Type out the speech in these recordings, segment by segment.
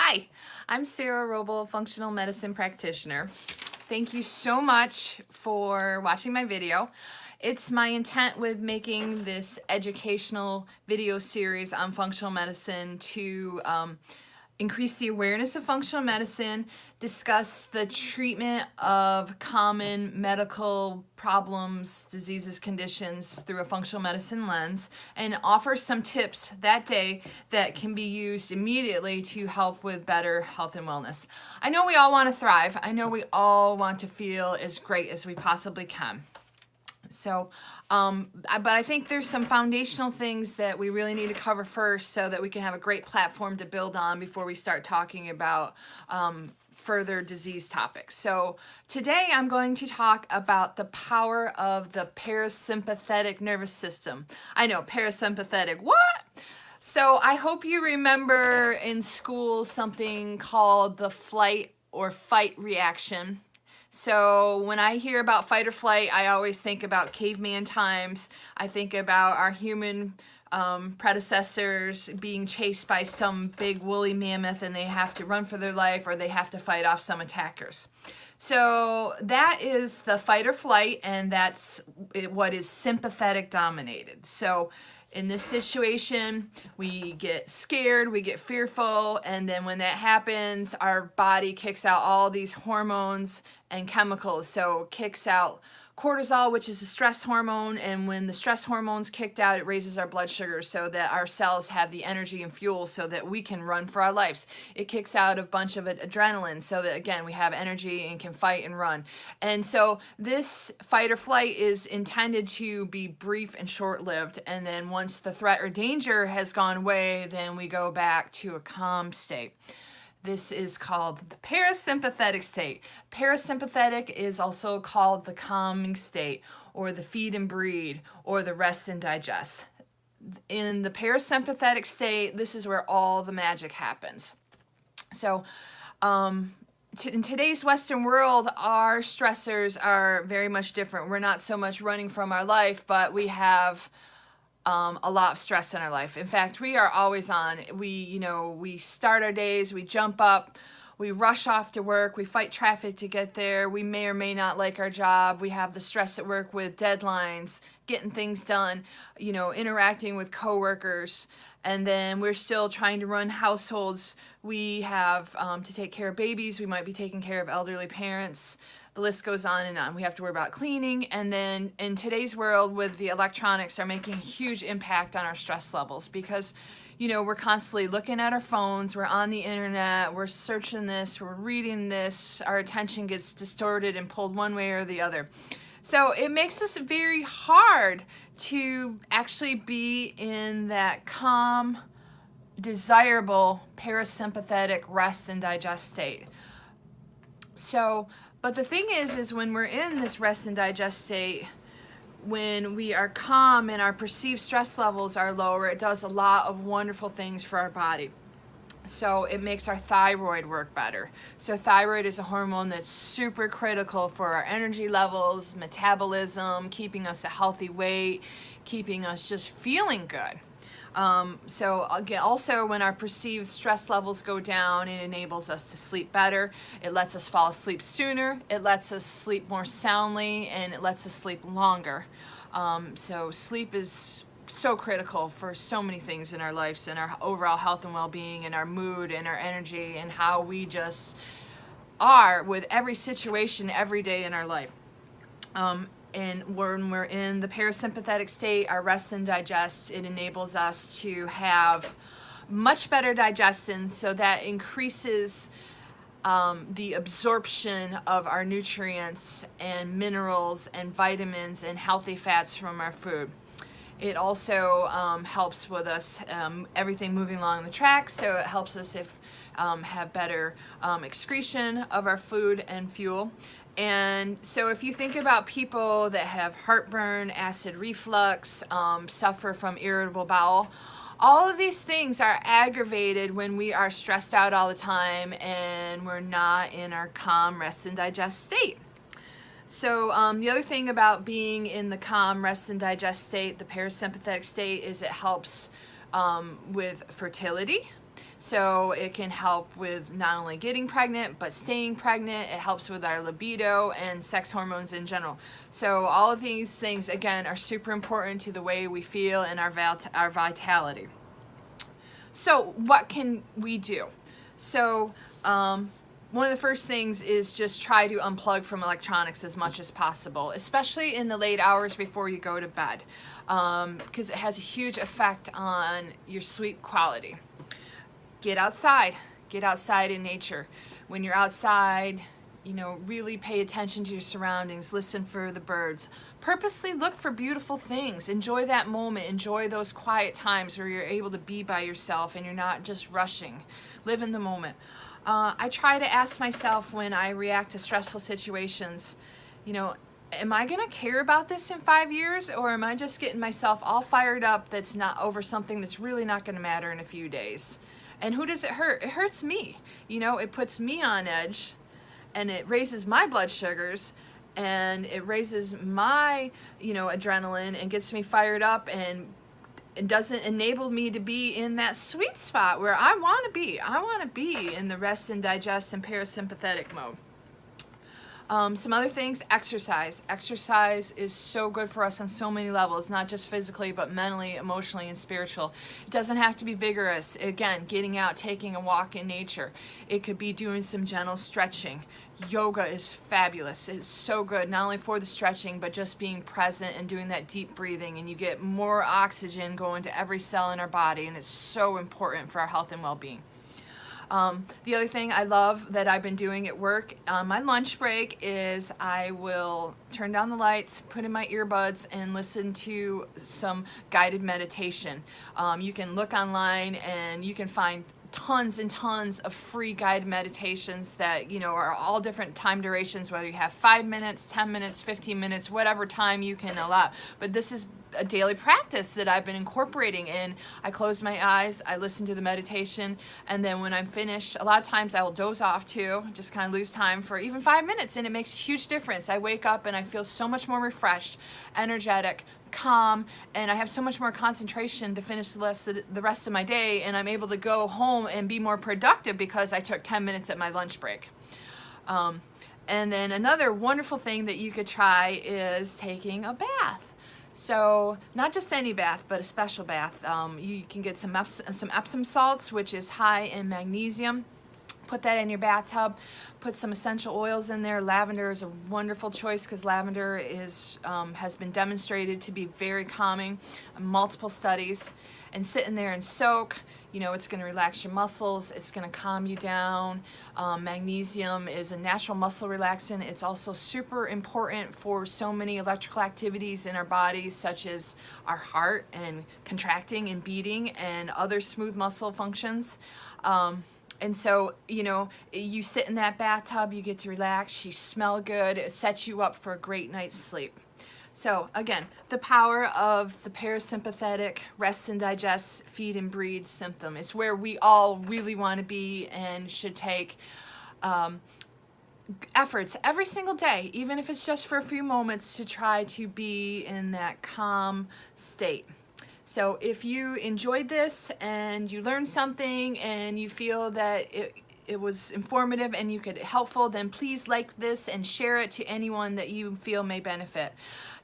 Hi, I'm Sarah Roble, functional medicine practitioner. Thank you so much for watching my video. It's my intent with making this educational video series on functional medicine to increase the awareness of functional medicine, discuss the treatment of common medical problems, diseases, conditions through a functional medicine lens, and offer some tips that day that can be used immediately to help with better health and wellness. I know we all want to thrive. I know we all want to feel as great as we possibly can. So, but I think there's some foundational things that we really need to cover first so that we can have a great platform to build on before we start talking about further disease topics. So today I'm going to talk about the power of the parasympathetic nervous system. I know, parasympathetic, what? So I hope you remember in school something called the flight or fight reaction. So when I hear about fight or flight, I always think about caveman times. I think about our human predecessors being chased by some big woolly mammoth and they have to run for their life or they have to fight off some attackers. So that is the fight or flight, and that's what is sympathetic dominated. So in this situation, we get scared, we get fearful, and then when that happens, our body kicks out all these hormones and chemicals. So it kicks out cortisol, which is a stress hormone, and when the stress hormone's kicked out, it raises our blood sugar so that our cells have the energy and fuel so that we can run for our lives. It kicks out a bunch of adrenaline so that, again, we have energy and can fight and run. And so this fight or flight is intended to be brief and short-lived, and then once the threat or danger has gone away, then we go back to a calm state. This is called the parasympathetic state. Parasympathetic is also called the calming state, or the feed and breed, or the rest and digest. In the parasympathetic state, this is where all the magic happens. So in today's Western world, our stressors are very much different. We're not so much running from our life, but we have a lot of stress in our life. In fact, we are always on. We start our days, we jump up, we rush off to work, we fight traffic to get there, we may or may not like our job, we have the stress at work with deadlines, getting things done, interacting with coworkers, and then we're still trying to run households. We have to take care of babies, we might be taking care of elderly parents. The list goes on and on. We have to worry about cleaning, and then in today's world with the electronics are making a huge impact on our stress levels because we're constantly looking at our phones, we're on the internet, we're searching this, we're reading this, our attention gets distorted and pulled one way or the other. So it makes us very hard to actually be in that calm, desirable parasympathetic rest and digest state. But the thing is when we're in this rest and digest state, when we are calm and our perceived stress levels are lower, it does a lot of wonderful things for our body. So it makes our thyroid work better. So thyroid is a hormone that's super critical for our energy levels, metabolism, keeping us a healthy weight, keeping us just feeling good. So again, also when our perceived stress levels go down, it enables us to sleep better. It lets us fall asleep sooner. It lets us sleep more soundly, and it lets us sleep longer. So sleep is so critical for so many things in our lives and our overall health and well-being and our mood and our energy and how we just are with every situation every day in our life. And when we're in the parasympathetic state, our rest and digest, it enables us to have much better digestion, so that increases the absorption of our nutrients and minerals and vitamins and healthy fats from our food. It also helps with us, everything moving along the track, so it helps us have better excretion of our food and fuel. And so if you think about people that have heartburn, acid reflux, suffer from irritable bowel, all of these things are aggravated when we are stressed out all the time and we're not in our calm, rest, and digest state. So the other thing about being in the calm, rest, and digest state, the parasympathetic state, is it helps with fertility. So it can help with not only getting pregnant, but staying pregnant. It helps with our libido and sex hormones in general. So all of these things, again, are super important to the way we feel and our vitality. So what can we do? So one of the first things is just try to unplug from electronics as much as possible, especially in the late hours before you go to bed, because it has a huge effect on your sleep quality. Get outside in nature. When you're outside, you know, really pay attention to your surroundings, listen for the birds. Purposely look for beautiful things. Enjoy that moment. Enjoy those quiet times where you're able to be by yourself and you're not just rushing. Live in the moment. I try to ask myself when I react to stressful situations, you know, am I gonna care about this in 5 years, or am I just getting myself all fired up that's not over something that's really not gonna matter in a few days? And who does it hurt? It hurts me. You know, it puts me on edge, and it raises my blood sugars, and it raises my, you know, adrenaline, and gets me fired up, and it doesn't enable me to be in that sweet spot where I want to be. I want to be in the rest and digest and parasympathetic mode. Some other things, exercise. Exercise is so good for us on so many levels, not just physically, but mentally, emotionally, and spiritual. It doesn't have to be vigorous. Again, getting out, taking a walk in nature. It could be doing some gentle stretching. Yoga is fabulous. It's so good, not only for the stretching, but just being present and doing that deep breathing, and you get more oxygen going to every cell in our body, and it's so important for our health and well-being. The other thing I love that I've been doing at work on my lunch break is I will turn down the lights, put in my earbuds, and listen to some guided meditation. You can look online and you can find tons and tons of free guided meditations that, you know, are all different time durations, whether you have 5 minutes, 10 minutes, 15 minutes, whatever time you can allow. But this is a daily practice that I've been incorporating in. I close my eyes, I listen to the meditation, and then when I'm finished, a lot of times I will doze off too, just kind of lose time for even 5 minutes, and it makes a huge difference. I wake up and I feel so much more refreshed, energetic, calm, and I have so much more concentration to finish the rest of my day, and I'm able to go home and be more productive because I took 10 minutes at my lunch break. And then another wonderful thing that you could try is taking a bath. So not just any bath, but a special bath. You can get some Epsom salts, which is high in magnesium. Put that in your bathtub. Put some essential oils in there. Lavender is a wonderful choice because lavender has been demonstrated to be very calming in multiple studies. And sit in there and soak. You know, it's going to relax your muscles. It's going to calm you down. Magnesium is a natural muscle relaxant. It's also super important for so many electrical activities in our bodies, such as our heart and contracting and beating and other smooth muscle functions. And so, you know, you sit in that bathtub, you get to relax, you smell good, it sets you up for a great night's sleep. So again, the power of the parasympathetic rest and digest, feed and breathe symptom is where we all really want to be and should take efforts every single day, even if it's just for a few moments, to try to be in that calm state. So if you enjoyed this and you learned something and you feel that it was informative and you could helpful, then please like this and share it to anyone that you feel may benefit.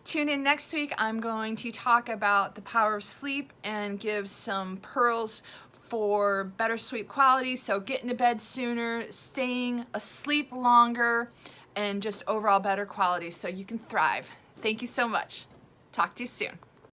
Tune in next week. I'm going to talk about the power of sleep and give some pearls for better sleep quality. So getting to bed sooner, staying asleep longer, and just overall better quality so you can thrive. Thank you so much. Talk to you soon.